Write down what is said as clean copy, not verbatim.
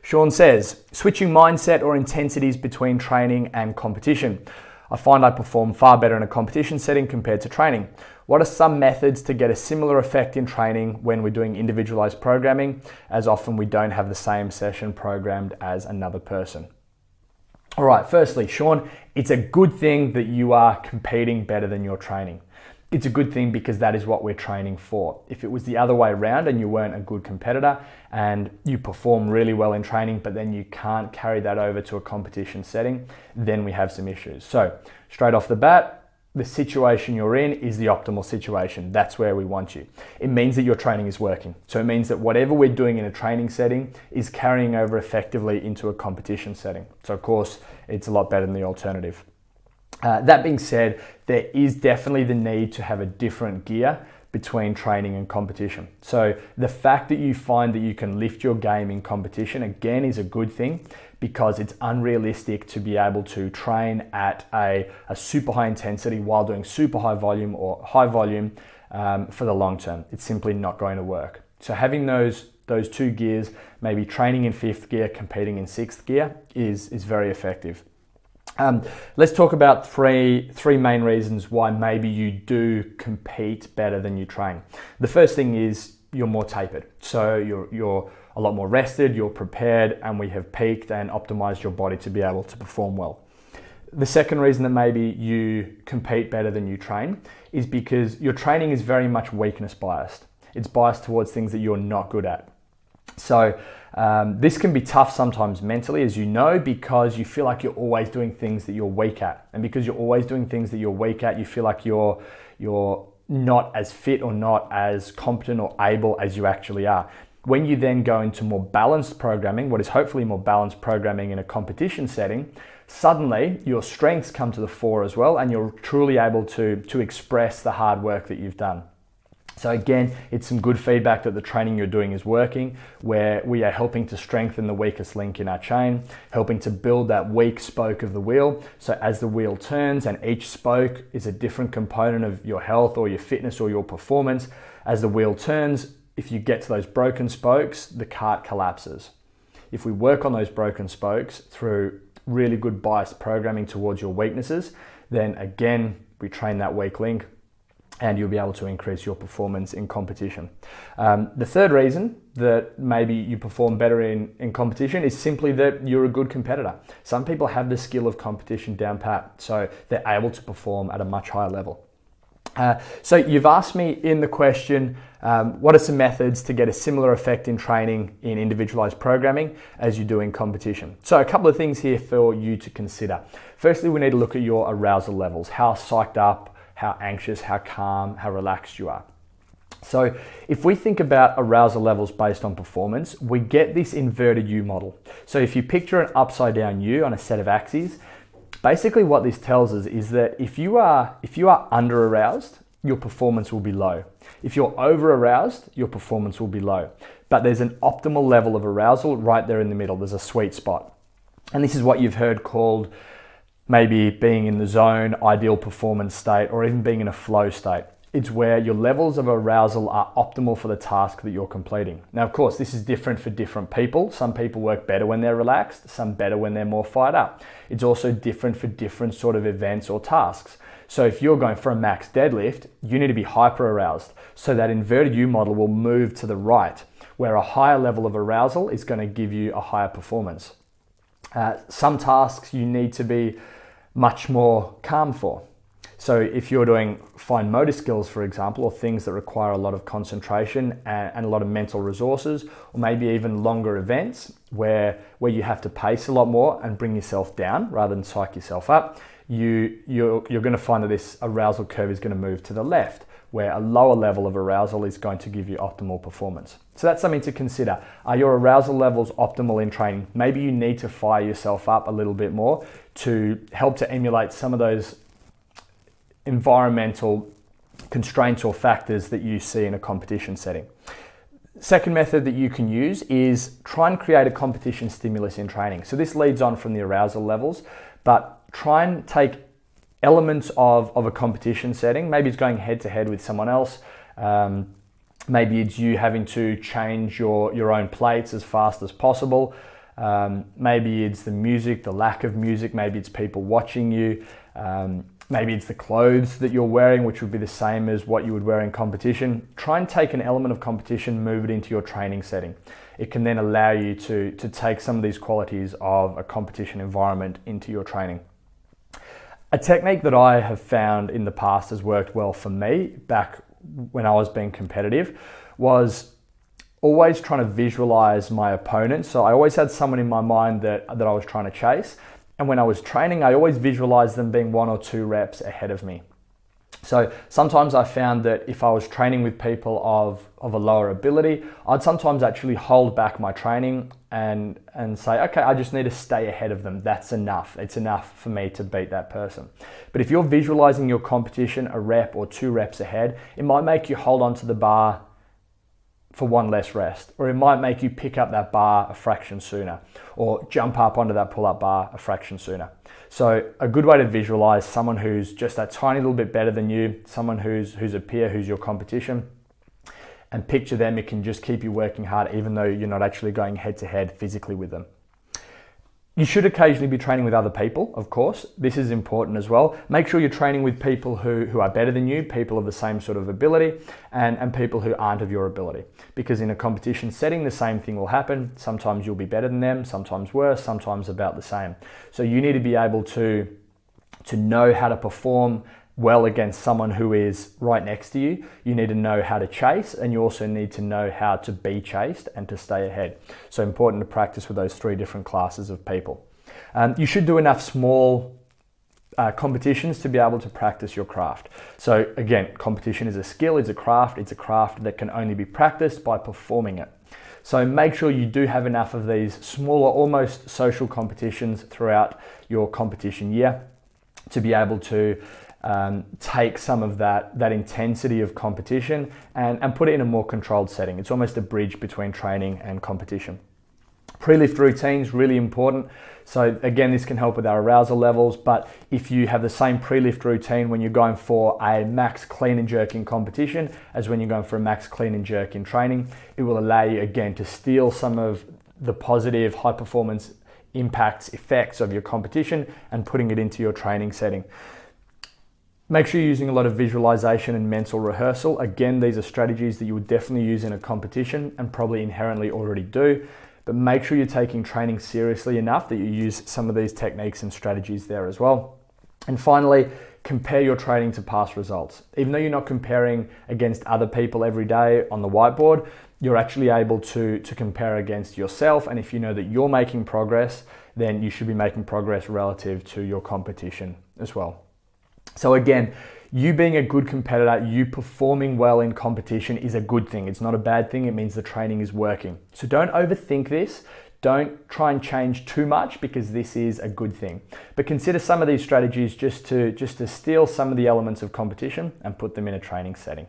Sean says, switching mindset or intensities between training and competition. I find I perform far better in a competition setting compared to training. What are some methods to get a similar effect in training when we're doing individualized programming, as often we don't have the same session programmed as another person? All right, firstly, Sean, it's a good thing that you are competing better than you're training. It's a good thing because that is what we're training for. If it was the other way around and you weren't a good competitor and you perform really well in training, but then you can't carry that over to a competition setting, then we have some issues. So straight off the bat, the situation you're in is the optimal situation. That's where we want you. It means that your training is working. So it means that whatever we're doing in a training setting is carrying over effectively into a competition setting. So of course, it's a lot better than the alternative. That being said, there is definitely the need to have a different gear between training and competition. So the fact that you find that you can lift your game in competition, again, is a good thing because it's unrealistic to be able to train at a super high intensity while doing super high volume or high volume for the long term. It's simply not going to work. So having those two gears, maybe training in fifth gear, competing in sixth gear is very effective. Let's talk about three main reasons why maybe you do compete better than you train. The first thing is you're more tapered. So you're a lot more rested, you're prepared, and we have peaked and optimized your body to be able to perform well. The second reason that maybe you compete better than you train is because your training is very much weakness biased. It's biased towards things that you're not good at. So this can be tough sometimes mentally, as you know, because you feel like you're always doing things that you're weak at. And because you're always doing things that you're weak at, you feel like you're not as fit or not as competent or able as you actually are. When you then go into more balanced programming, what is hopefully more balanced programming in a competition setting, suddenly your strengths come to the fore as well, and you're truly able to express the hard work that you've done. So again, it's some good feedback that the training you're doing is working, where we are helping to strengthen the weakest link in our chain, helping to build that weak spoke of the wheel. So as the wheel turns, and each spoke is a different component of your health or your fitness or your performance, as the wheel turns, if you get to those broken spokes, the cart collapses. If we work on those broken spokes through really good biased programming towards your weaknesses, then again, we train that weak link, and you'll be able to increase your performance in competition. The third reason that maybe you perform better in competition is simply that you're a good competitor. Some people have the skill of competition down pat, so they're able to perform at a much higher level. So you've asked me in the question, what are some methods to get a similar effect in training in individualized programming as you do in competition? So a couple of things here for you to consider. Firstly, we need to look at your arousal levels, how psyched up, how anxious, how calm, how relaxed you are. So if we think about arousal levels based on performance, we get this inverted U model. So if you picture an upside down U on a set of axes, basically what this tells us is that if you are under aroused, your performance will be low. If you're over aroused, your performance will be low. But there's an optimal level of arousal right there in the middle. There's a sweet spot. And this is what you've heard called maybe being in the zone, ideal performance state, or even being in a flow state. It's where your levels of arousal are optimal for the task that you're completing. Now, of course, this is different for different people. Some people work better when they're relaxed, some better when they're more fired up. It's also different for different sort of events or tasks. So if you're going for a max deadlift, you need to be hyper aroused. So that inverted U model will move to the right, where a higher level of arousal is going to give you a higher performance. Some tasks you need to be much more calm for. So if you're doing fine motor skills, for example, or things that require a lot of concentration and a lot of mental resources, or maybe even longer events where you have to pace a lot more and bring yourself down rather than psych yourself up, you're going to find that this arousal curve is going to move to the left, where a lower level of arousal is going to give you optimal performance. So that's something to consider. Are your arousal levels optimal in training? Maybe you need to fire yourself up a little bit more to help to emulate some of those environmental constraints or factors that you see in a competition setting. Second method that you can use is try and create a competition stimulus in training. So this leads on from the arousal levels, but try and take elements of a competition setting. Maybe it's going head to head with someone else. Maybe it's you having to change your own plates as fast as possible. Maybe it's the music, the lack of music, maybe it's people watching you, maybe it's the clothes that you're wearing, which would be the same as what you would wear in competition. Try and take an element of competition, move it into your training setting. It can then allow you to take some of these qualities of a competition environment into your training. A technique that I have found in the past has worked well for me back when I was being competitive was always trying to visualize my opponent. So I always had someone in my mind that I was trying to chase. And when I was training, I always visualized them being 1 or 2 reps ahead of me. So sometimes I found that if I was training with people of a lower ability, I'd sometimes actually hold back my training and say, okay, I just need to stay ahead of them. That's enough. It's enough for me to beat that person. But if you're visualizing your competition a rep or 2 reps ahead, it might make you hold on to the bar for 1 less rest, or it might make you pick up that bar a fraction sooner, or jump up onto that pull-up bar a fraction sooner. So a good way to visualize someone who's just that tiny little bit better than you, someone who's a peer, who's your competition, and picture them. It can just keep you working hard even though you're not actually going head to head physically with them. You should occasionally be training with other people, of course. This is important as well. Make sure you're training with people who are better than you, people of the same sort of ability, and people who aren't of your ability. Because in a competition setting, the same thing will happen. Sometimes you'll be better than them, sometimes worse, sometimes about the same. So you need to be able to know how to perform well against someone who is right next to you. You need to know how to chase, and you also need to know how to be chased and to stay ahead. So important to practice with those 3 different classes of people. You should do enough small competitions to be able to practice your craft. So again, competition is a skill, it's a craft that can only be practiced by performing it. So make sure you do have enough of these smaller, almost social competitions throughout your competition year to be able to take some of that intensity of competition and put it in a more controlled setting. It's almost a bridge between training and competition. Pre-lift routines, really important. So again, this can help with our arousal levels, but if you have the same pre-lift routine when you're going for a max clean and jerk in competition as when you're going for a max clean and jerk in training, it will allow you again to steal some of the positive high performance impacts, effects of your competition and putting it into your training setting. Make sure you're using a lot of visualization and mental rehearsal. Again, these are strategies that you would definitely use in a competition and probably inherently already do, but make sure you're taking training seriously enough that you use some of these techniques and strategies there as well. And finally, compare your training to past results. Even though you're not comparing against other people every day on the whiteboard, you're actually able to compare against yourself. And if you know that you're making progress, then you should be making progress relative to your competition as well. So again, you being a good competitor, you performing well in competition is a good thing. It's not a bad thing. It means the training is working. So don't overthink this. Don't try and change too much because this is a good thing. But consider some of these strategies just to steal some of the elements of competition and put them in a training setting.